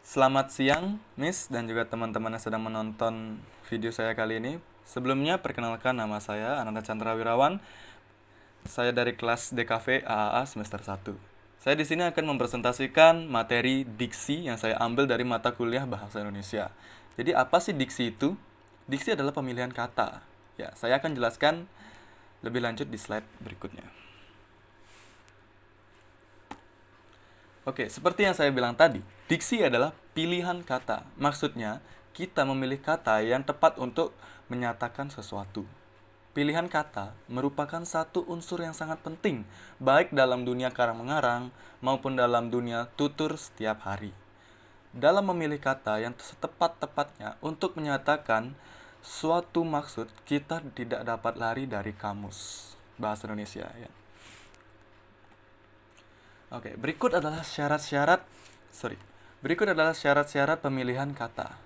Selamat siang, Miss, dan juga teman-teman yang sedang menonton video saya kali ini. Sebelumnya, perkenalkan nama saya, Ananda Chandra Wirawan. Saya dari kelas DKV AAA semester 1. Saya di sini akan mempresentasikan materi diksi yang saya ambil dari mata kuliah Bahasa Indonesia. Jadi, apa sih diksi itu? Diksi adalah pemilihan kata. Ya, saya akan jelaskan lebih lanjut di slide berikutnya. Oke, seperti yang saya bilang tadi, diksi adalah pilihan kata. Maksudnya, kita memilih kata yang tepat untuk menyatakan sesuatu. Pilihan kata merupakan satu unsur yang sangat penting, baik dalam dunia karang-mengarang maupun dalam dunia tutur setiap hari. Dalam memilih kata yang setepat-tepatnya untuk menyatakan suatu maksud, kita tidak dapat lari dari kamus bahasa Indonesia, ya. Oke, berikut adalah syarat-syarat pemilihan kata.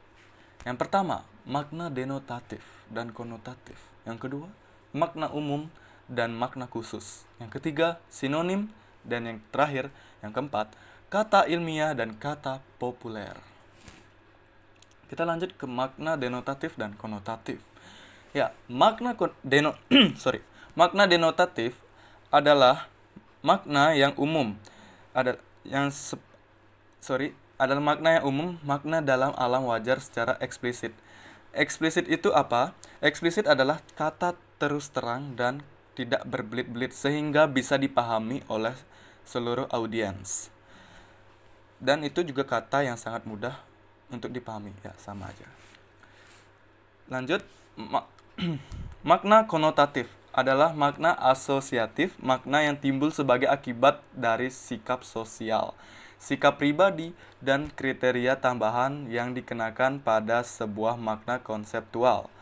Yang pertama, makna denotatif dan konotatif. Yang kedua, makna umum dan makna khusus. Yang ketiga, sinonim. Dan yang terakhir, yang keempat, kata ilmiah dan kata populer. Kita lanjut ke makna denotatif dan konotatif. Ya, makna denotatif adalah makna yang umum. Ada yang adalah makna yang umum, makna dalam alam wajar secara eksplisit. Eksplisit itu apa? Eksplisit adalah kata terus terang dan tidak berbelit-belit sehingga bisa dipahami oleh seluruh audiens. Dan itu juga kata yang sangat mudah untuk dipahami, ya sama aja. Lanjut, makna konotatif adalah makna asosiatif, makna yang timbul sebagai akibat dari sikap sosial, sikap pribadi, dan kriteria tambahan yang dikenakan pada sebuah makna konseptual.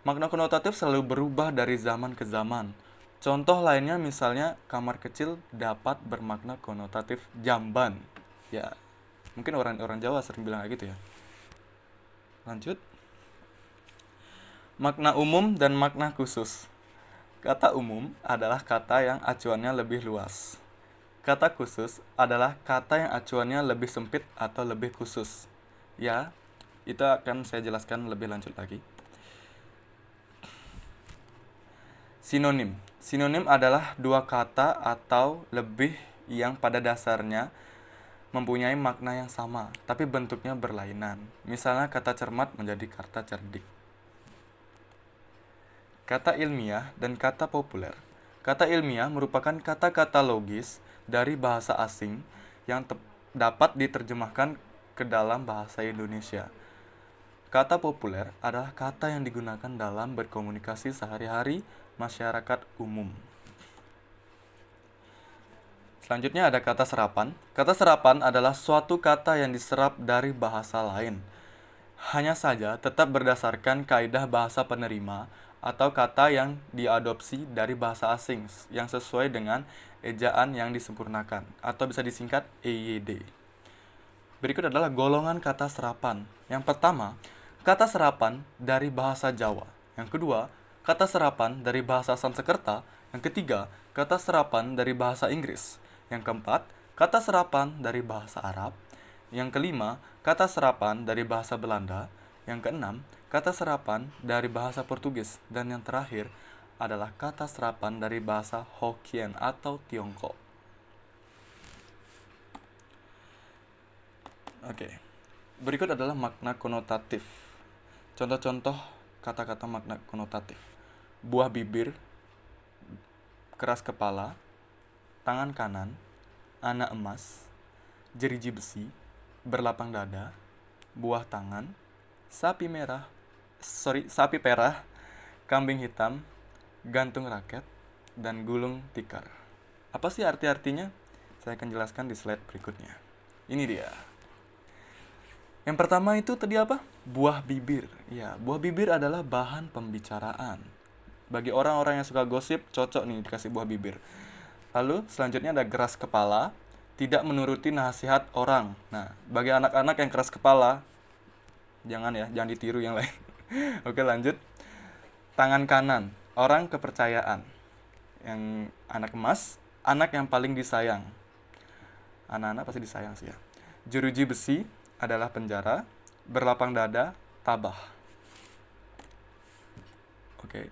Makna konotatif selalu berubah dari zaman ke zaman. Contoh lainnya misalnya kamar kecil dapat bermakna konotatif jamban. Ya, mungkin orang-orang Jawa sering bilang kayak gitu ya. Lanjut. Makna umum dan makna khusus. Kata umum adalah kata yang acuannya lebih luas. Kata khusus adalah kata yang acuannya lebih sempit atau lebih khusus. Ya, itu akan saya jelaskan lebih lanjut lagi. Sinonim. Sinonim adalah dua kata atau lebih yang pada dasarnya mempunyai makna yang sama, tapi bentuknya berlainan. Misalnya kata cermat menjadi kata cerdik. Kata ilmiah dan kata populer. Kata ilmiah merupakan kata-kata logis dari bahasa asing yang dapat diterjemahkan ke dalam bahasa Indonesia. Kata populer adalah kata yang digunakan dalam berkomunikasi sehari-hari masyarakat umum. Selanjutnya ada kata serapan. Kata serapan adalah suatu kata yang diserap dari bahasa lain. Hanya saja tetap berdasarkan kaidah bahasa penerima atau kata yang diadopsi dari bahasa asing yang sesuai dengan ejaan yang disempurnakan atau bisa disingkat EYD. Berikut adalah golongan kata serapan. Yang pertama, kata serapan dari bahasa Jawa. Yang kedua, kata serapan dari bahasa Sanskerta. Yang ketiga, kata serapan dari bahasa Inggris. Yang keempat, kata serapan dari bahasa Arab. Yang kelima, kata serapan dari bahasa Belanda. Yang keenam, kata serapan dari bahasa Portugis. Dan yang terakhir adalah kata serapan dari bahasa Hokkien atau Tiongkok. Oke. Berikut adalah makna konotatif. Contoh-contoh kata-kata makna konotatif. Buah bibir, keras kepala, tangan kanan, anak emas, jeriji besi, berlapang dada, buah tangan, sapi perah, kambing hitam, gantung raket, dan gulung tikar. Apa sih arti-artinya? Saya akan jelaskan di slide berikutnya. Ini dia. Yang pertama itu tadi apa? Buah bibir. Ya, buah bibir adalah bahan pembicaraan. Bagi orang-orang yang suka gosip, cocok nih dikasih buah bibir. Lalu selanjutnya ada keras kepala, tidak menuruti nasihat orang. Nah, bagi anak-anak yang keras kepala, jangan ditiru yang lain. Oke, lanjut. Tangan kanan, orang kepercayaan. Yang anak emas, anak yang paling disayang. Anak-anak pasti disayang sih ya. Jeruji besi, adalah penjara, berlapang dada, tabah. Oke.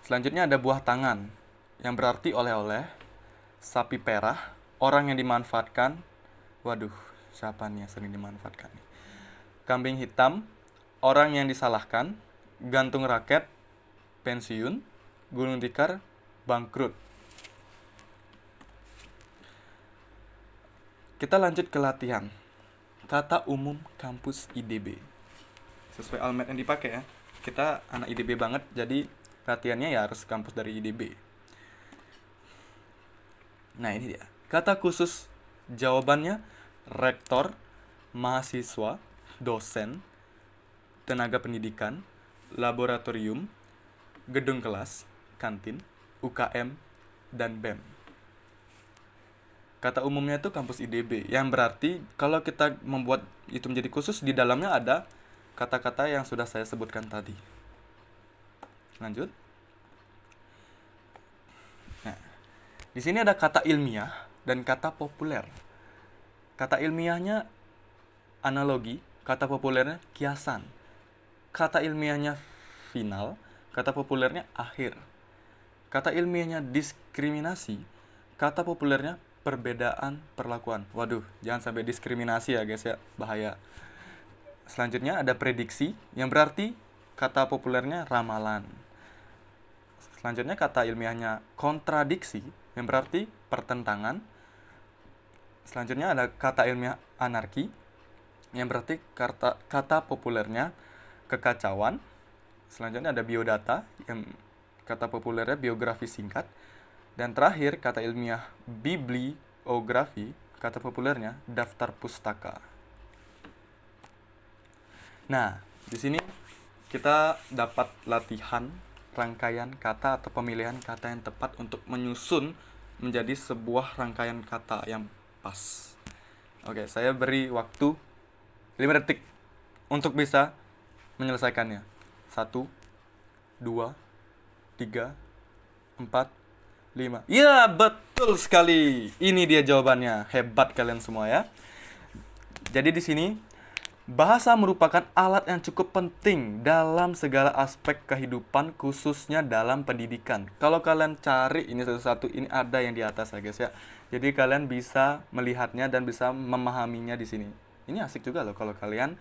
Selanjutnya ada buah tangan, yang berarti oleh-oleh, sapi perah, orang yang dimanfaatkan. Waduh, siapa nih yang sering dimanfaatkan nih? Kambing hitam, orang yang disalahkan, gantung raket, pensiun, gulung tikar, bangkrut. Kita lanjut ke latihan. Kata umum kampus IDB. Sesuai almet yang dipakai ya. Kita anak IDB banget, jadi latihannya ya harus kampus dari IDB. Nah, ini dia. Kata khusus jawabannya rektor, mahasiswa, dosen, tenaga pendidikan, laboratorium, gedung kelas, kantin, UKM, dan BEM. Kata umumnya itu kampus IDB, yang berarti kalau kita membuat itu menjadi khusus, di dalamnya ada kata-kata yang sudah saya sebutkan tadi. Lanjut. Nah, di sini ada kata ilmiah dan kata populer. Kata ilmiahnya analogi, kata populernya kiasan. Kata ilmiahnya final, kata populernya akhir. Kata ilmiahnya diskriminasi, kata populernya perbedaan perlakuan. Waduh, jangan sampai diskriminasi ya guys ya, bahaya. Selanjutnya ada prediksi, yang berarti kata populernya ramalan. Selanjutnya kata ilmiahnya kontradiksi, yang berarti pertentangan. Selanjutnya ada kata ilmiah anarki, yang berarti kata populernya kekacauan. Selanjutnya ada biodata, yang kata populernya biografi singkat. Dan terakhir kata ilmiah bibliografi, kata populernya daftar pustaka. Nah, di sini kita dapat latihan rangkaian kata atau pemilihan kata yang tepat untuk menyusun menjadi sebuah rangkaian kata yang pas. Oke, saya beri waktu 5 detik untuk bisa menyelesaikannya. 1, 2, 3, 4, 5. Ya, betul sekali. Ini dia jawabannya. Hebat kalian semua ya. Jadi di sini bahasa merupakan alat yang cukup penting dalam segala aspek kehidupan, khususnya dalam pendidikan. Kalau kalian cari ini satu-satu, ini ada yang di atas ya guys ya. Jadi kalian bisa melihatnya dan bisa memahaminya di sini. Ini asik juga loh kalau kalian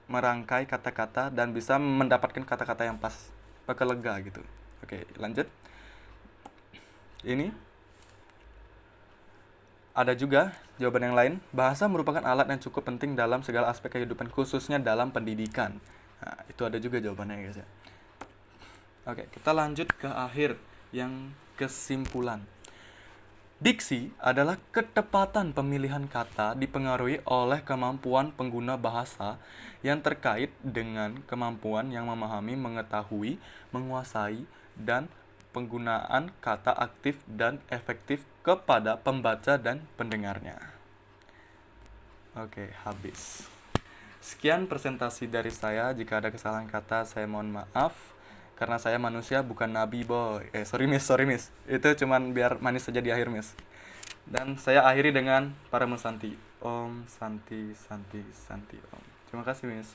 merangkai kata-kata dan bisa mendapatkan kata-kata yang pas, bakal lega gitu. Oke, lanjut. Ini ada juga jawaban yang lain. Bahasa merupakan alat yang cukup penting dalam segala aspek kehidupan, khususnya dalam pendidikan. Nah, itu ada juga jawabannya guys ya. Oke, kita lanjut ke akhir, yang kesimpulan. Diksi adalah ketepatan pemilihan kata dipengaruhi oleh kemampuan pengguna bahasa yang terkait dengan kemampuan yang memahami, mengetahui, menguasai, dan penggunaan kata aktif dan efektif kepada pembaca dan pendengarnya. Oke, habis. Sekian presentasi dari saya. Jika ada kesalahan kata, saya mohon maaf. Karena saya manusia, bukan nabi, boy. Sorry miss. Itu cuman biar manis saja di akhir, miss. Dan saya akhiri dengan para Santi. Om Santi Santi Santi Om. Terima kasih, miss.